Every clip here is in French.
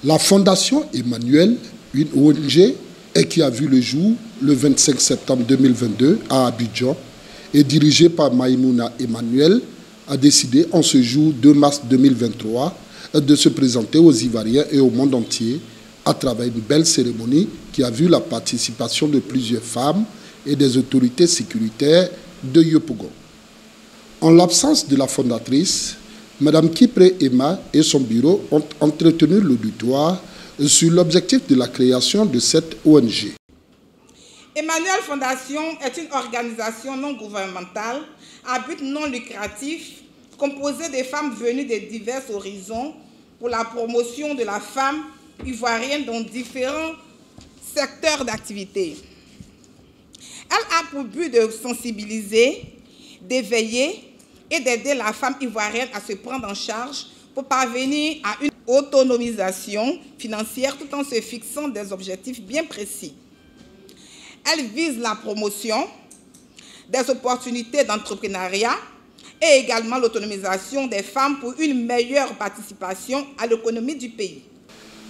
La Fondation Emmanuel, une ONG, et qui a vu le jour le 25 septembre 2022 à Abidjan, et dirigée par Maïmouna Emmanuel, a décidé en ce jour 2 mars 2023 de se présenter aux Ivoiriens et au monde entier à travers une belle cérémonie qui a vu la participation de plusieurs femmes et des autorités sécuritaires de Yopougon. En l'absence de la fondatrice, Mme Kipré Emma et son bureau ont entretenu l'auditoire sur l'objectif de la création de cette ONG. Emmanuel Fondation est une organisation non gouvernementale à but non lucratif composée de femmes venues de divers horizons pour la promotion de la femme ivoirienne dans différents secteurs d'activité. Elle a pour but de sensibiliser, d'éveiller et d'aider la femme ivoirienne à se prendre en charge pour parvenir à une autonomisation financière tout en se fixant des objectifs bien précis. Elle vise la promotion des opportunités d'entrepreneuriat et également l'autonomisation des femmes pour une meilleure participation à l'économie du pays.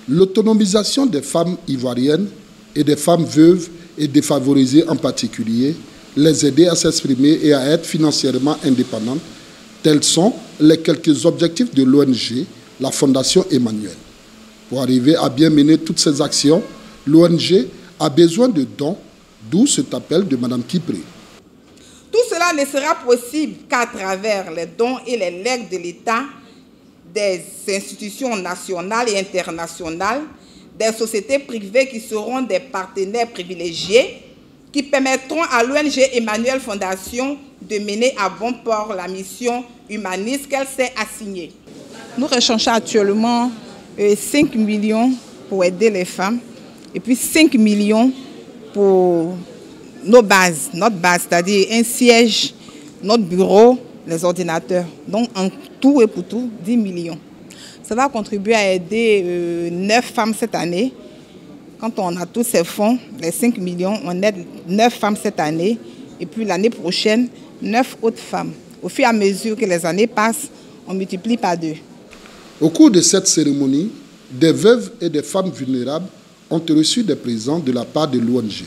L'autonomisation des femmes ivoiriennes et des femmes veuves et défavorisées en particulier, les aider à s'exprimer et à être financièrement indépendantes, tels sont les quelques objectifs de l'ONG, la Fondation Emmanuel. Pour arriver à bien mener toutes ces actions, l'ONG a besoin de dons, d'où cet appel de Mme Kipré. Tout cela ne sera possible qu'à travers les dons et les legs de l'État, des institutions nationales et internationales, des sociétés privées qui seront des partenaires privilégiés, qui permettront à l'ONG Emmanuel Fondation de mener à bon port la mission humaniste qu'elle s'est assignée. Nous recherchons actuellement 5 millions pour aider les femmes et puis 5 millions pour notre base, c'est-à-dire un siège, notre bureau, les ordinateurs. Donc en tout et pour tout, 10 millions. Ça va contribuer à aider 9 femmes cette année. Quand on a tous ces fonds, les 5 millions, on aide 9 femmes cette année. Et puis l'année prochaine, 9 autres femmes. Au fur et à mesure que les années passent, on multiplie par 2. Au cours de cette cérémonie, des veuves et des femmes vulnérables ont reçu des présents de la part de l'ONG.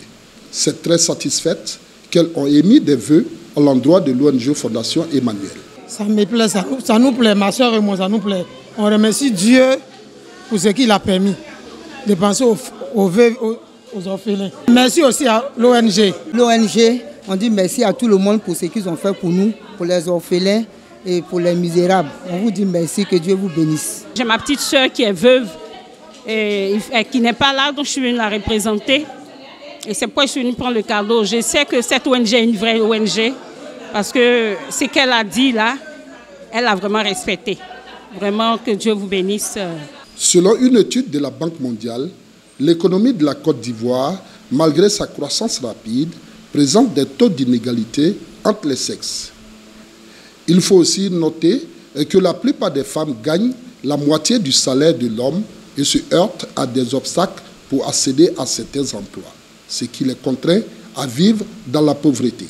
C'est très satisfaite qu'elles ont émis des vœux à l'endroit de l'ONG Fondation Emmanuel. Ça me plaît, ça nous plaît, ma soeur et moi, ça nous plaît. On remercie Dieu pour ce qu'il a permis de penser aux veuves, aux orphelins. Merci aussi à l'ONG. L'ONG, on dit merci à tout le monde pour ce qu'ils ont fait pour nous, pour les orphelins et pour les misérables. On vous dit merci, que Dieu vous bénisse. J'ai ma petite soeur qui est veuve et qui n'est pas là, donc je suis venue la représenter. Et c'est pourquoi je suis venue prendre le cadeau. Je sais que cette ONG est une vraie ONG parce que ce qu'elle a dit là, elle a vraiment respecté. Vraiment que Dieu vous bénisse. Selon une étude de la Banque mondiale, l'économie de la Côte d'Ivoire, malgré sa croissance rapide, présente des taux d'inégalité entre les sexes. Il faut aussi noter que la plupart des femmes gagnent la moitié du salaire de l'homme et se heurtent à des obstacles pour accéder à certains emplois, ce qui les contraint à vivre dans la pauvreté.